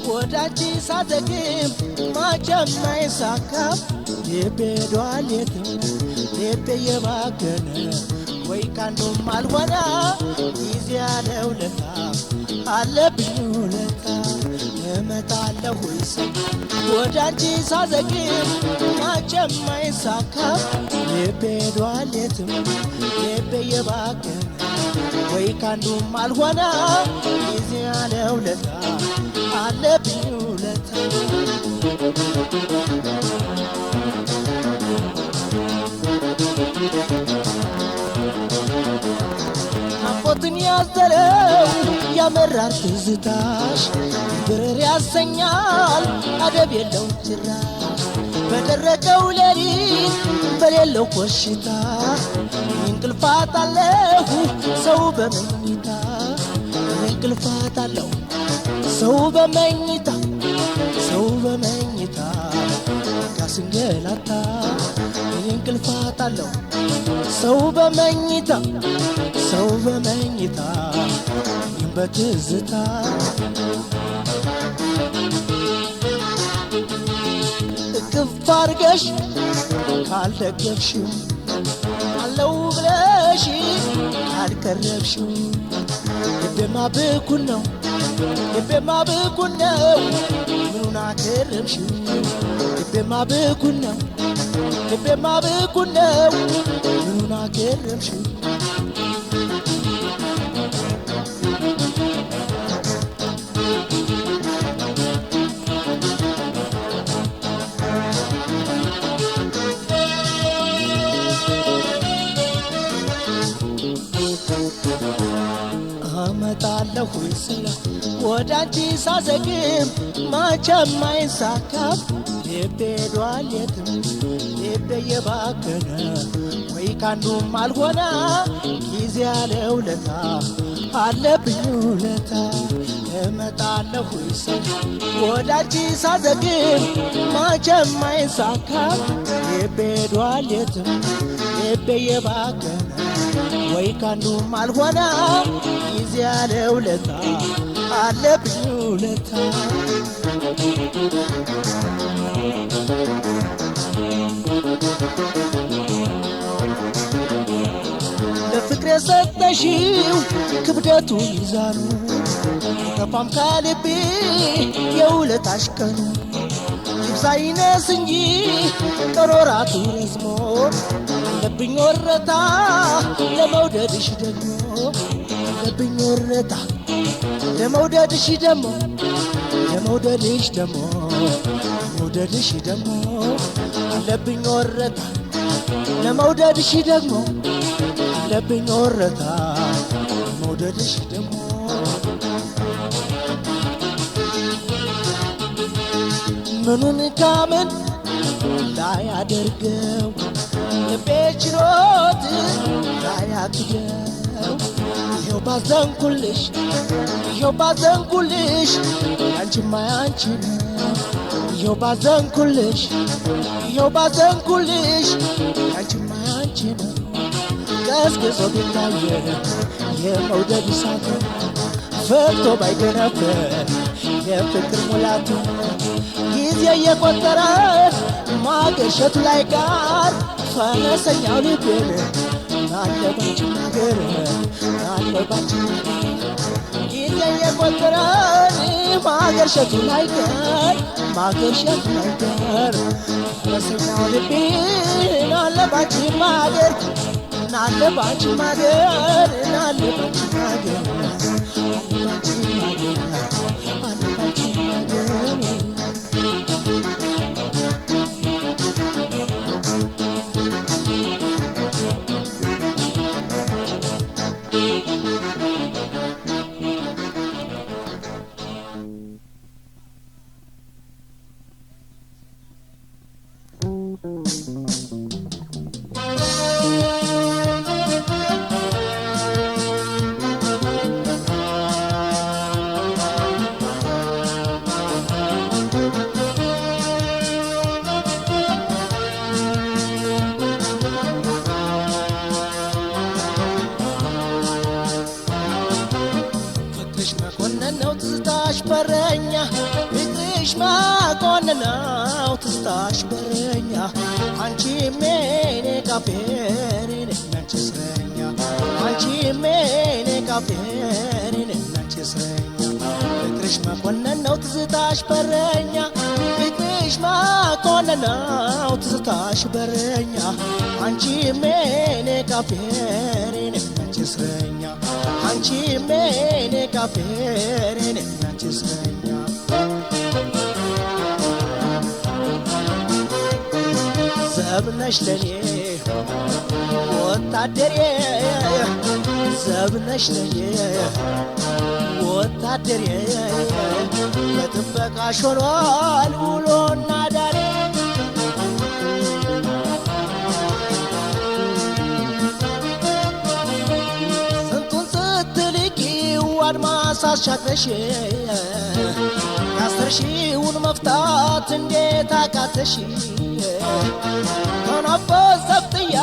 ወዳጅ ሳዘግም ማጀማይ ሳካፍ የቤዷል የትም ልቤ የባከነ ወይ ካንዱም አልሆነ ጊዜ ያለው ለታ አለብኝ ውለታ እመጣለሁ ወይስ ወዳጅ ሳዘግም ማጀማይ ሳካፍ የቤዷል የትም ልቤ የባከነ ወይ ካንዱም አልሆነ ጊዜ ያለው ለታ አለብኝ ውለታ ናፍቆትን ያዘለው ያመራር ትዝታሽ ብርር ያሰኛል አደብ የለው ጭራሽ በደረቀው ሌሊት በሌለው ኮሽታ እንቅልፋት አለሁ ሰው በመኝታ እንቅልፋት አለሁ ሰው በመኝታ ካስንገላታ እንቅልፋት አለሁ ሰው በመኝታ በትዝታ እቅፍ አርገሽ ካልደገፍሽው አለው ብለሽ ካልቀረብሽው ልቤማ ብኩን ነው ምኑን አከረምሽው ልቤማ ብኩን ነው ምኑን አከረምሽው አመጣለሁ ስለ ወዳንቺ ሳዘግም ማቸማይ ሳካፍ ልቤዷል የትም ልቤ የባከነ ወይ ካንዱም አልሆነ ጊዜ ያለው ለታ አለብኝ ውለታ እመጣለሁ ስለ ወዳንቺ ሳዘግም ማቸማይ ሳካፍ ልቤዷል የትም ልቤ የባከነ ወይ ካንዱም አልሆነ ጊዜ ያለው ለታ አለብኝ ውለታ ለፍቅር የሰጠሽው ክብደቱ ሚዛኑ ከፋም ከልቤ የውለታሽ ቀኑ ይብዛይነስ እንጂ ቀኖራቱ ረዝሞ አለብኝ ወረታ ለመውደድሽ ደግሞ አለብኝ ወረታ ለመውደድሽ ደግሞ አለብኝ ወረታ ለመውደድሽ ደግሞ አለብኝ ወረታ ለመውደድሽ ደግሞ ምኑን ካምን ላይ አደርገው ልቤ ችሎት ላይ አክደው ይኸው ባዘንኩልሽ አንቺማ ያንቺ ነው ይኸው ባዘንኩልሽ አንቺማ ያንቺ ነው ቀዝቅዞ ቢታየ የመውደድ እሳት ፈርቶ ባይገነፈል የፍቅር ሙላቱ ጊዜ እየቆጠረ ማገሸቱ ላይ ጋር ፈረሰኛው ልቤን ናለባች ነገር ጊዜ እየቆጠረ ማገሸቱ ላይ ጋር ፈረሰኛው ልቤን ናለባች ማገር መኮንነው ትዝታሽ በረኛ አንቺም የኔ ካፌር ነች እስረኛ አንቺም የኔ ካፌር ነች እስረኛ ፍቅርሽ መኮንነው ትዝታሽ በረኛ ፍቅርሽ መኮንነው ትዝታሽ በረኛ አንቺም የኔ ካፌር ነች እስረኛ አንቺም የኔ ካፌር ነች እስረኛ ዘብነሽ ለኔ ወታደሬ ዘብነሽ ለኔ ወታደሬ በጥበቃሽ ሆኗል ውሎና ዳሬ ስንቱን ስትልቂው አድማስ አሻግረሽ ያሰርሽውን መፍታት እንዴት አቃተሽ ከናፈስ ዘብጥያ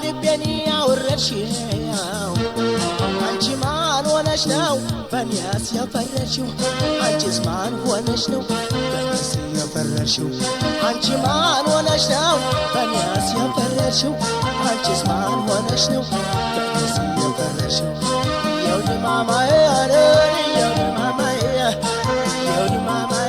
ልቤን ያወረድሽው አንቺ ማን ሆነሽ ነው በኔስ የፈረድሽው አንቺስ ማን ሆነሽ ነው በኔስ የፈረድሽው አንቺ ማን ሆነሽ ነው በኔስ የፈረድሽው አንቺስ ማን ሆነሽ ነው በኔስ የፈረድሽው የውድ ማማዬ የውድ ማማዬ የውድ ማማዬ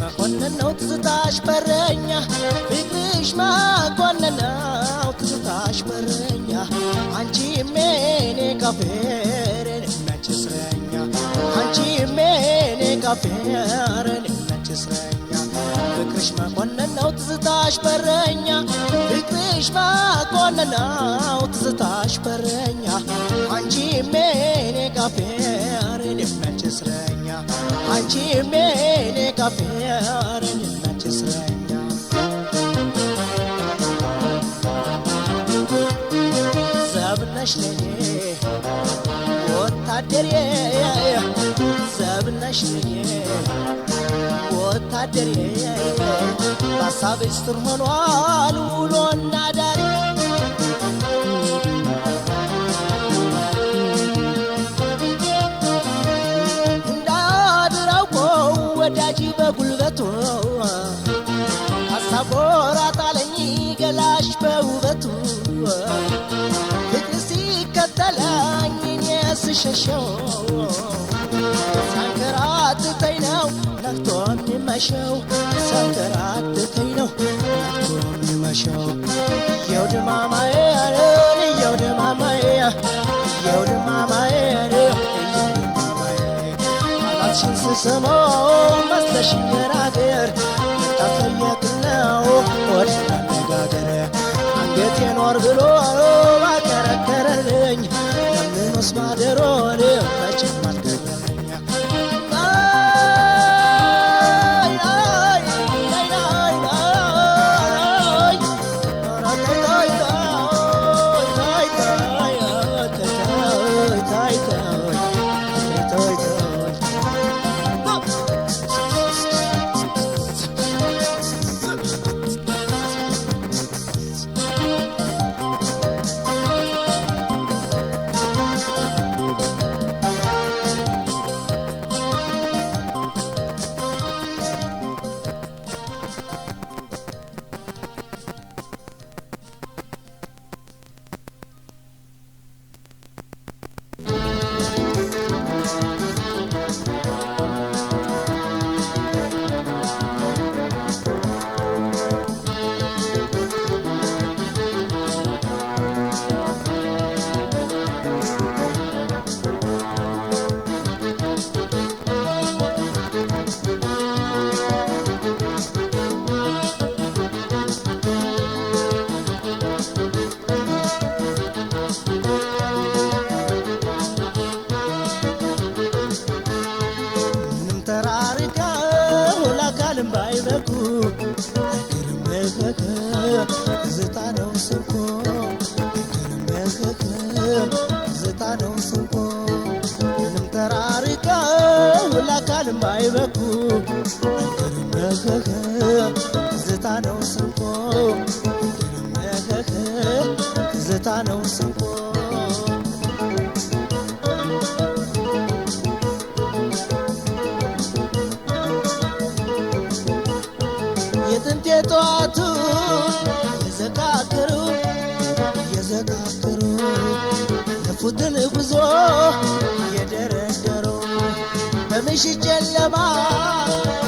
መኮንነው ትዝታሽ በረኛ ፍቅርሽ መኮንነው ትዝታሽ በረኛ አንቺም የኔ ካፌር ነች እስረኛ አንቺም የኔ ካፌር ነች እስረኛ ፍቅርሽ መኮንነው ትዝታሽ በረኛ ፍቅርሽ መኮንነው ትዝታሽ በረኛ አንቺም የኔ ካፌር ነች እስረኛ አንቺም የኔ ካፌር ነች እስረኛ ዘብነሽ ለኔ ወታደሬ ዘብነሽ ለኔ ወታደሬ በሀሳብሽ ስር ሆኗል ውሎና ዳሬ ወዳጅ በጉልበቱ ሀሳብ ወራጣለኝ ገላሽ በውበቱ ፍቅር ሲከተለኝ እኔ ስሸሸው ሳንከራትተኝ ነው ነግቶ የሚመሸው ሳንከራትተኝ ነው ነግቶ የሚመሸው የውድ ማማዬ የውድ ማማዬ የውድ ማማዬ አንቺን ስሰማው መስለሽኝ ገራገር ታጠየቅ ነው ወደ አነጋገር አንገቴን ወር ብሎ ባከረከረልኝ ለምንስ ማደሮን መቼም አልገረመኝ ባይበቁ አይገርምህ ትዝታ ነው ስንኮ አይገርምህ ትዝታ ነው ስንኮ ምንም ተራርቀው ለአካልም ባይበቁ አይገርምህ ትዝታ ነው ስንኮ አይገርምህ ትዝታ ነው ስንኮ የጥንት የጠዋቱ የዘካከሩ ለፉትን ጉዞ የደረደሩ በምሽት ጨለማ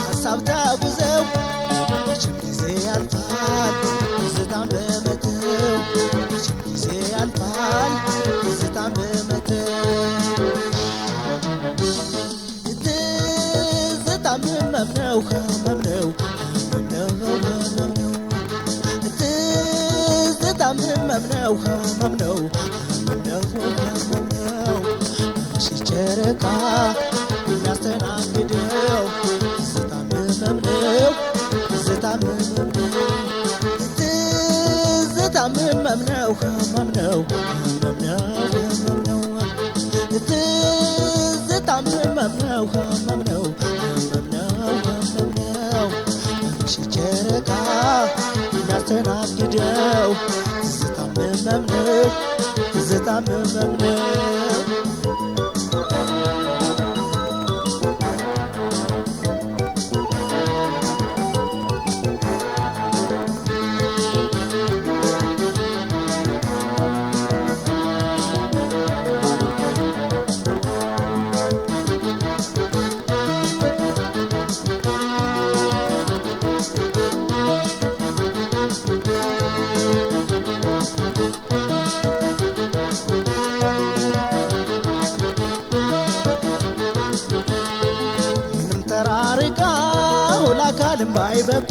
ሀሳብ ተጉዘው መቼም ጊዜ ያልፋል ትዝታን በመተው መቼም ጊዜ ያልፋል ትዝታን በመተው ትዝታም ህመም ነው ህመም ነው ትዝታም ህመም ነው ህመም ነው ምሽት ጨረቃ የሚያስተናግደው ትዝታም ህመም ነው ትዝታም ህመም ነው ትዝታም ህመም ነው ህመም ነው ህመም ነው ትዝታም ህመም ነው ህመም ነው ህመም ነው ምሽት ጨረቃ የሚያስተናግደው ትዝታም ህመም ነው ትዝታም ህመም ነው ለአካልም ባይበቁ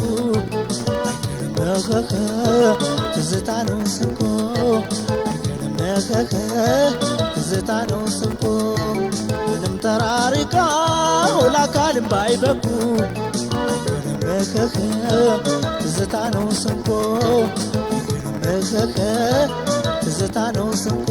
አይገርምህ ትዝታ ነው ስንኮ አይገርምህ ትዝታ ነው ስንኮ ምንም ተራርቀው ለአካልም ባይበቁ አይገርምህ ትዝታ ነው ስንኮ አይገርምህ ትዝታ ነው ስንኮ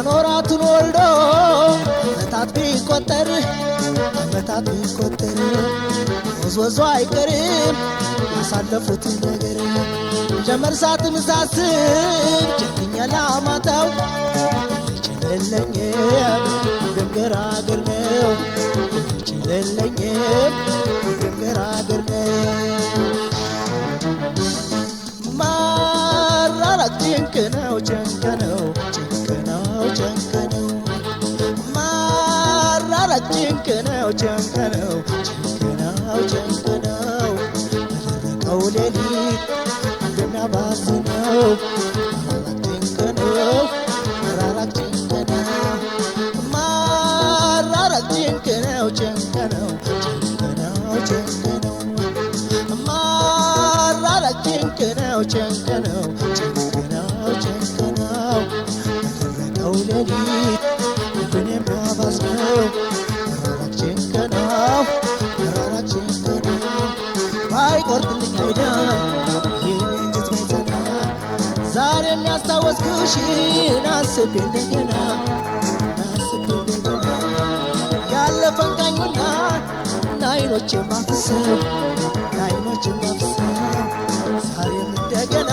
ወራቱን ወልዶ ዓመታት ቢቆጠር ወዝወዞ አይቀርም ያሳለፉት ነገር ለመርሳት ምሳስብ ጨክኛ ላማታው ይችለለኝም ገራገር ነው ይችለለኝም ገራገር ነው ማራራት ጭንቅ ነው ጭንቅ ነው ማራራት ጭንቅ ነው ጭንቅ ነው በደረቀው ሌሊት እንደሚያባዝነው ማራራት ጭንቅ ነው ማራራት ጭንቅ ነው ጭንቅ ነው ማራራት ጭንቅ ነው ጭንቅ ነው በደረቀው ሌሊት እንደሚያባዝነው ማራራት ጭንቅ ነው ባይቆርጥልኝ ሄዳ ይህን እንጅት ቤተና ዛሬም ያስታወስኩሽን አስቤ እንደገና ያለፈን ቃኙና ናይኖች ማፍሰው ዛሬም እንደገና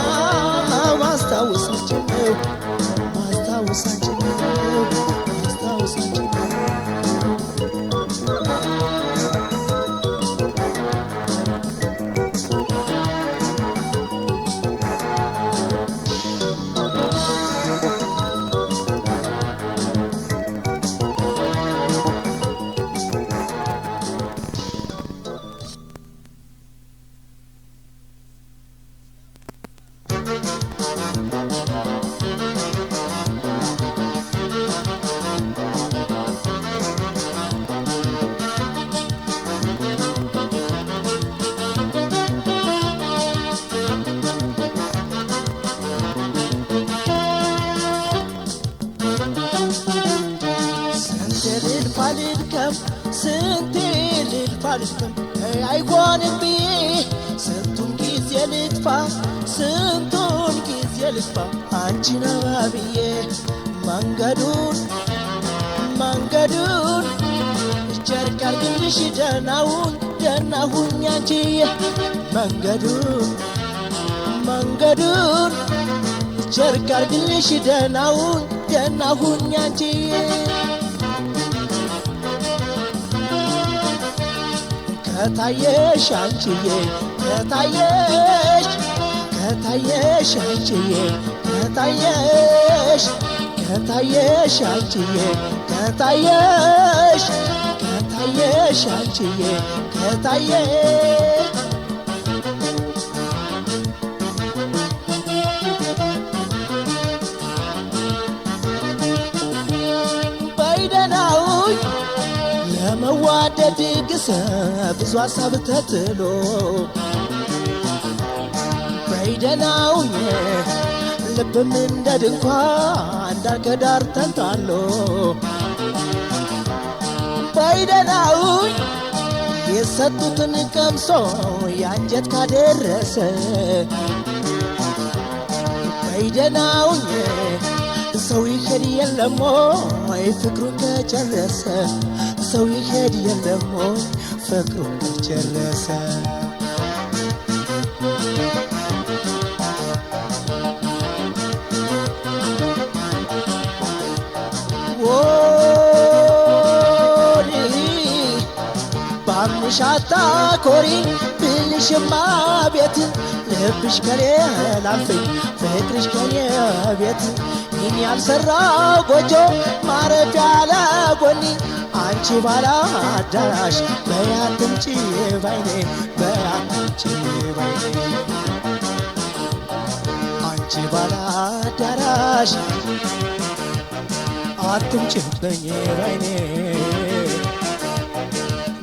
ማስታወሳችን ነው ልድከም አይሆንም ብዬ ስንቱን ጊዜ ልጥፋ ስንቱን ጊዜ ልጥፋ አንቺን አባብዬ መንገዱን ጨርቅ አርግልሽ ደህናውን ደህናሁኝ አንቺዬ መንገዱን ጨርቅ አርግልሽ ደህናውን ደህናሁኝ አንቺዬ ከታየሽ አንቺዬ ከታየሽ አንቺዬ ከታየሽ አንቺዬ ከታየሽ አንቺዬ ከታየሽ በይደናውኝ ለመዋደድ ግሰ ብዙ ሀሳብ ተጥሎ በይደናውኝ ልብም እንደ ድንኳን ዳር ከዳር ተንጣሎ በይደናውኝ የሰጡትን ቀምሶ ያንጀት ካደረሰ በይደናውኝ ሰው ይሄድ የለም ወይ ፍቅሩን ከጨረሰ ሰው ይሄድ የለም ወይ ፍቅሩን ከጨረሰ ባምሻታ ኮሪ ብልሽማ ቤት ልብሽ ከኔ ላልፈኝ ፍቅርሽ ከኔ ቤት ይህን ያልሰራ ጎጆ ማረፊያ ለጎኒ አንቺ ባላ አዳራሽ በያትምጪ ባይኔ በያትምጪ ባይኔ አንቺ ባላ አዳራሽ አትምጪብኝ ባይኔ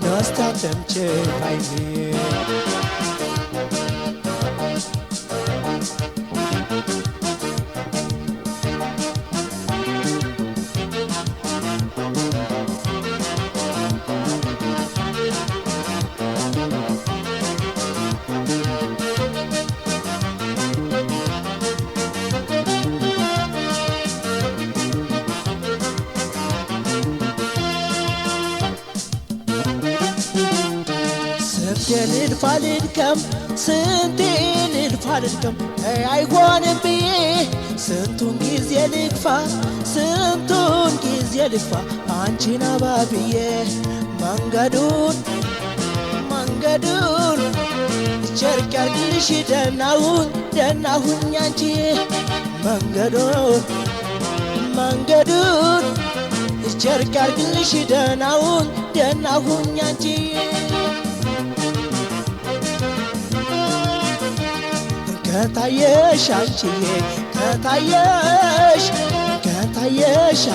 ናስታተምጪ ባይኔ ልድፋ ልድከም ስንቴ ልድፋ ልድከም አይሆንም ብዬ ስንቱን ጊዜ ልግፋ ስንቱን ጊዜ ልግፋ አንቺን አባብዬ መንገዱን ጨርቅ ያርግልሽ ደህናውን ደህናሁኝ አንቺዬ መንገዱን ጨርቅ ያርግልሽ ደህናውን ደህናሁኝ አንቺዬ ከታየሽ አንቺዬ ከታየሽ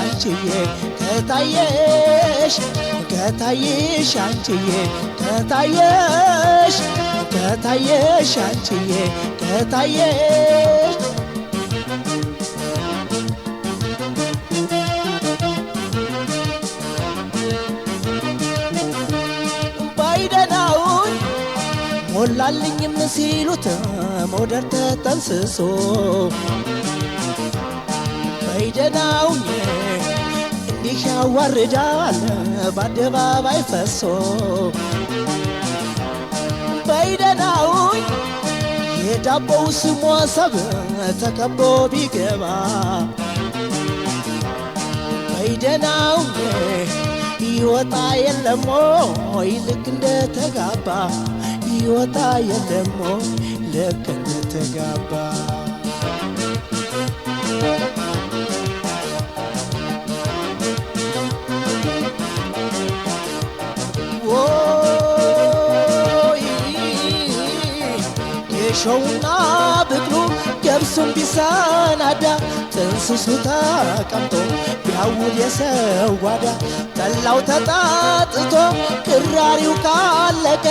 አንቺዬ ከታየሽ አንቺዬ ከታየሽ አንቺዬ ከታየሽ ባይደናውን ሞላልኝም ሲሉት መውደድ ተጠንስሶ በይደናውኝ እንዲህ ያዋርዳል በአደባባይ ፈሶ በይደናውኝ የዳቦው ስሞ ሰብ ተከቦ ቢገባ በይደናውኝ ይወጣ የለም ወይ ልክ እንደተጋባ ይወጣ የለም ልክ እንደተጋባ የሾውና ብቅሉ ገብሱን ቢሰናዳ ጥንስሱ ተቀምጦ ቢያውል የሰው ጓዳ ጠላው ተጣጥቶ ቅራሪው ካለቀ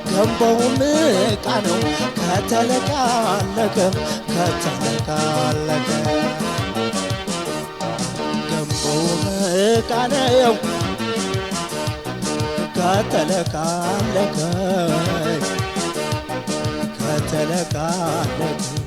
ገንቦውም ዕቃ ነው ከተለቃለቀ ገንቦውም ዕቃ ነው ከተለካለከኝ ከተለካለከኝ